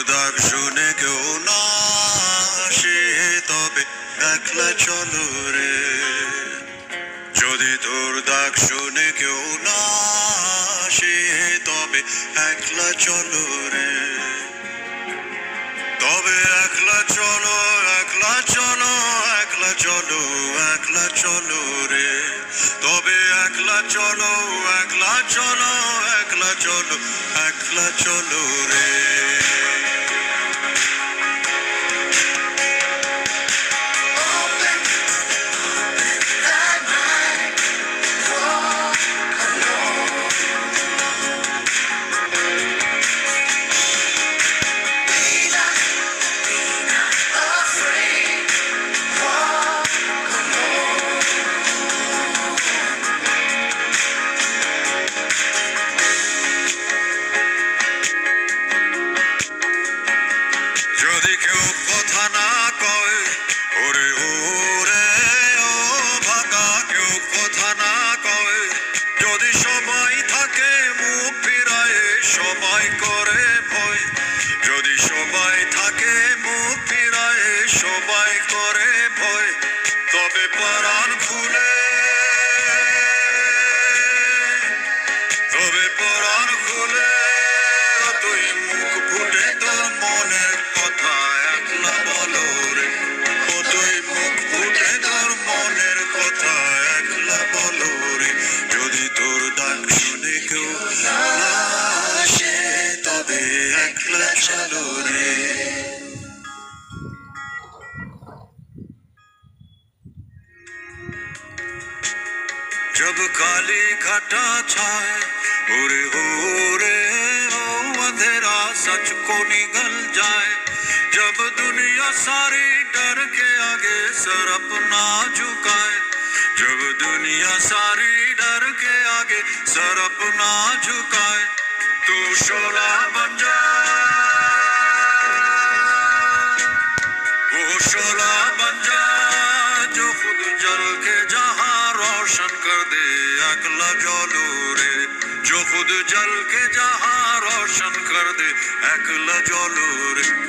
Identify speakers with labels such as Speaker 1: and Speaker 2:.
Speaker 1: ডাক শুনে কেউ না আসে তবে একলা চলো রে। যদি তোর ডাক শুনে কেউ না আসে তবে একলা চলো রে। তবে একলা চলো, একলা চলো, একলা চলো, একলা চলো রে। তবে একলা চলো, একলা চলো, একলা চলো, একলা চলো রে। যদি কেউ কথা না কয় ওরে ওরে ও ভাগা, কেউ কথা না কয়, যদি সবাই থাকে মুখ ফিরায় সবাই করে ভয়, যদি সবাই থাকে মুখ ফিরায় সবাই করে ভয়, তবে পরাণ খুলে, তবে পরাণ খুলে তুই মুখ ফুটে তোর মনের কথা একলা বলো রে। ও তুই মুখ ফুটে তোর মনের কথা একলা বলো রে। যদি তোর ডাক শুনে কেউ না আসে তবে একলা চলো রে। जब काली घटा छाए उरे हो रे ओ अंधेरा सच को निगल जाए, जब दुनिया सारी डर के आगे सर अपना झुकाए, जब दुनिया सारी डर के आगे सर अपना झुकाए, तू शोला बन जा, वो शोला बन जा जो खुद जल के जहां रोशन कर दे एकला चलो रे। जो खुद जल के जहां रोशन कर दे एकला चलो रे।